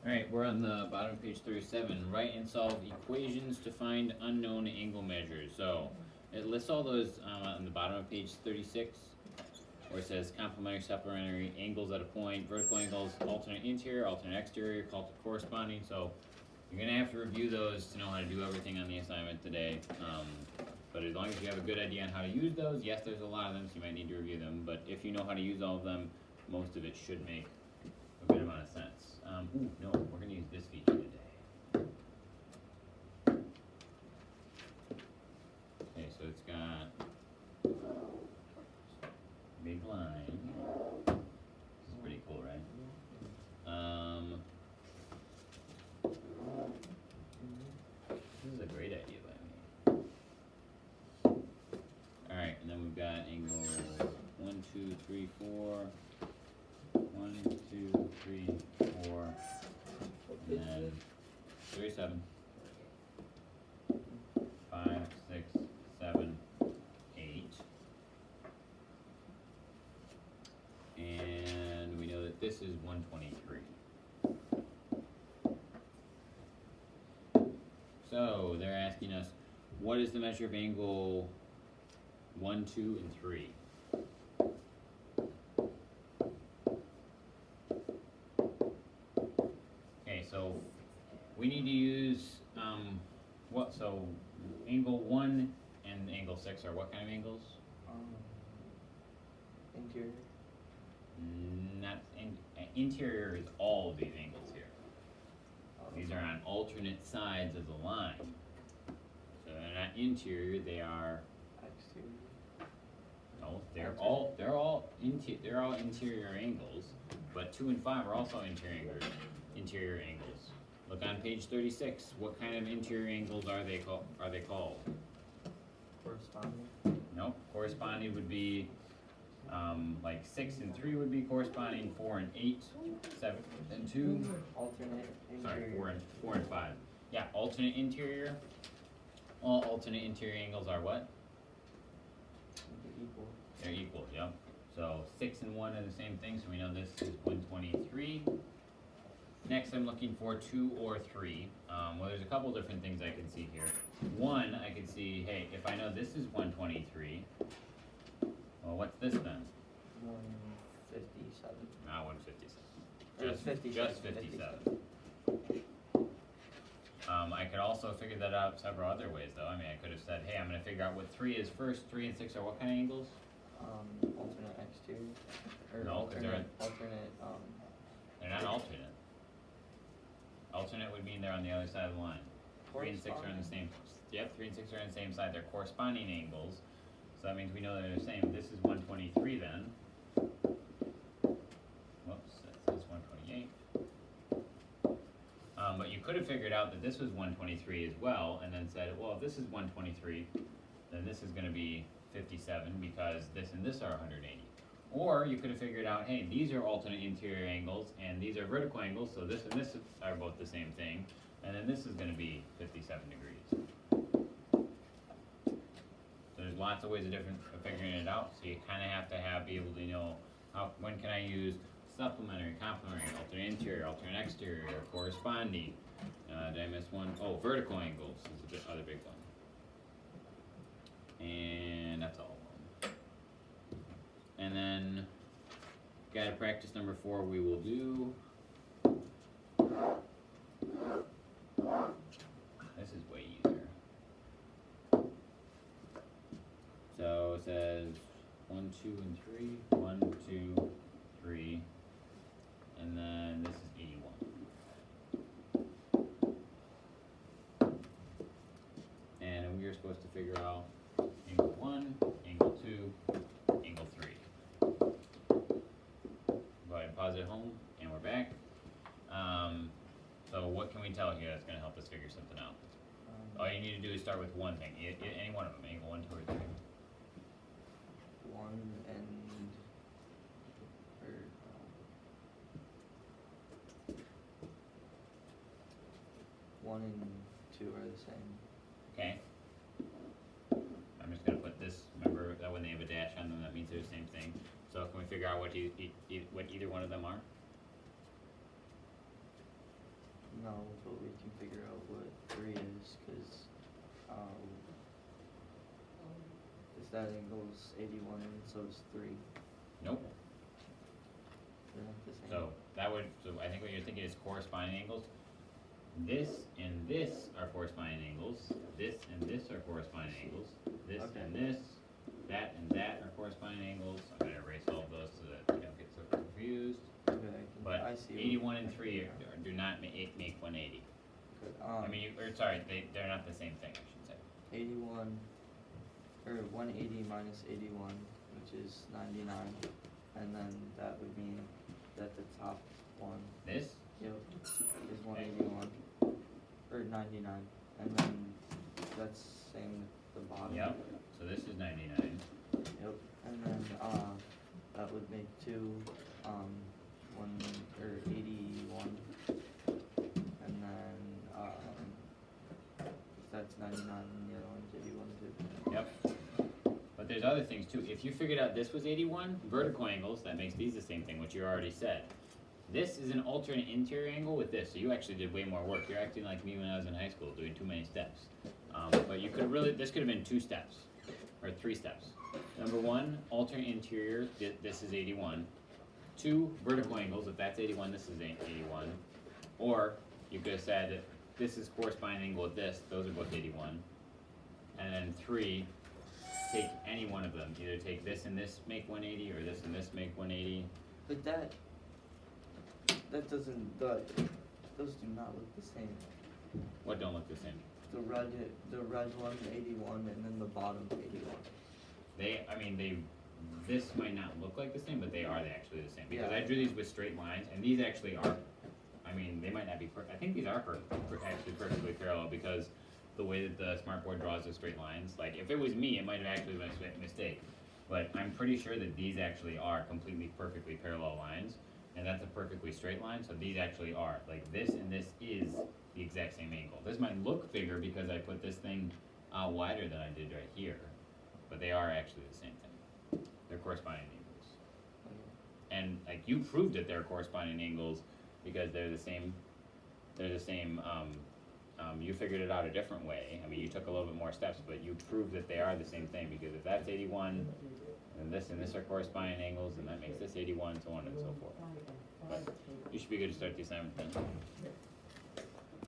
Alright, we're on the bottom of page 37. Write and solve equations to find unknown angle measures. So, it lists all those on the bottom of page 36, where it says complementary, supplementary angles at a point, vertical angles, alternate interior, alternate exterior, corresponding. So, you're going to have to review those to know how to do everything on the assignment today. But as long as you have a good idea on how to use those, yes, there's a lot of them, so you might need to review them. But if you know how to use all of them, most of it should make a good amount of sense. No, we're going to use this feature today. Okay, so it's got big line. This is pretty cool, right? This is a great idea by me. Alright, and then we've got angle 1, 2, 3, 4. 1, 2, 3, 4, and then 37, 5, 6, 7, 8. And we know that this is 123. So they're asking us, what is the measure of angle 1, 2, and 3? So we need to use so angle 1 and angle 6 are what kind of angles? Interior. Interior is all of these angles here. These are on alternate sides of the line. So they're not interior, they are Exterior. no, they're all interior angles, but 2 and 5 are also interior angles. Look on page 36. What kind of interior angles are they called? Corresponding. Nope. Corresponding would be like 6 and 3 would be corresponding. 4 and 8, 7 and 2. Alternate interior. Sorry, 4 and 5. Yeah, alternate interior. All alternate interior angles are what? Equal. They're equal. Yep. So 6 and 1 are the same thing. So we know this is 123. Next, I'm looking for 2 or 3. Well, there's a couple different things I can see here. One, I can see, hey, if I know this is 123, well, what's this then? 157. Not 157. Or 57. Just 57. I could also figure that out several other ways, though. I mean, I could have said, hey, I'm going to figure out what 3 is first. 3 and 6 are what kind of angles? Alternate exterior. Or No, 'cause they're alternate. They're not alternate. Alternate would mean they're on the other side of the line. 3 and 6 are on the same. Yep, 3 and 6 are on the same side. They're corresponding angles. So that means we know they're the same. This is 123 then. Whoops, that says 128. But you could have figured out that this was 123 as well, and then said, well, if this is 123, then this is going to be 57 because this and this are 180. Or you could have figured out, hey, these are alternate interior angles, and these are vertical angles, so this and this are both the same thing, and then this is going to be 57 degrees. So there's lots of ways of figuring it out, so you kind of have to be able to know, when can I use supplementary, complementary, alternate interior, alternate exterior, corresponding. Did I miss one? Oh, vertical angles is the other big one. And that's all. And then, guided practice number 4 we will do. This is way easier. So it says 1, 2, and 3. 1, 2, 3. And then this is 81. And we are supposed to figure out angle 1, angle 2, angle 3. Go ahead and pause it home, and we're back. So what can we tell here that's going to help us figure something out? All you need to do is start with one thing, any one of them, angle 1, 2, or 3. 1 and or 1 and 2 are the same. Okay. I'm just going to put this. Remember that when they have a dash on them, that means they're the same thing. So can we figure out what either one of them are? No, but we can figure out what 3 is, cause, if that angle's 81, so is 3. Nope. They're not the same. So I think what you're thinking is corresponding angles. This and this are corresponding angles, this and this are corresponding angles, this Okay. and this, that and that are corresponding angles. I'm gonna erase all of those so that you don't get so confused. Okay, But I see. 81 and 3 do not make 180. Good. I mean, sorry, they're not the same thing, I should say. 81, or 180 minus 81, which is 99, and then that would mean that the top one, This, yep, is 181, or 99, and then that's same with the bottom. yep, so this is 99. Yep, and then, that would make 2, 81, and then, that's 99, and the other one's 81 too. Yep. But there's other things too. If you figured out this was 81, vertical angles, that makes these the same thing, which you already said. This is an alternate interior angle with this, so you actually did way more work. You're acting like me when I was in high school, doing too many steps. But you could really, this could have been 2 steps, or 3 steps. Number 1, alternate interior, this is 81. 2, vertical angles, if that's 81, this is 81. Or, you could have said, this is corresponding angle with this, those are both 81. And then 3, take any one of them, either take this and this make 180, or this and this make 180. But that doesn't, those do not look the same. What don't look the same? The red one, 81, and then the bottom, 81. This might not look like the same, but they are actually the same. Because Yeah. I drew these with straight lines, and these actually are, they might not be perfect. I think these are actually perfectly parallel, because the way that the smartboard draws the straight lines, like, if it was me, it might have actually been a mistake. But I'm pretty sure that these actually are completely perfectly parallel lines, and that's a perfectly straight line, so these actually are. Like, this and this is the exact same angle. This might look bigger because I put this thing wider than I did right here, but they are actually the same thing. They're corresponding angles. And, like, you proved that they're corresponding angles because they're the same, you figured it out a different way. I mean, you took a little bit more steps, but you proved that they are the same thing, because if that's 81, and this are corresponding angles, and that makes this 81, so on and so forth. But you should be good to start the assignment then.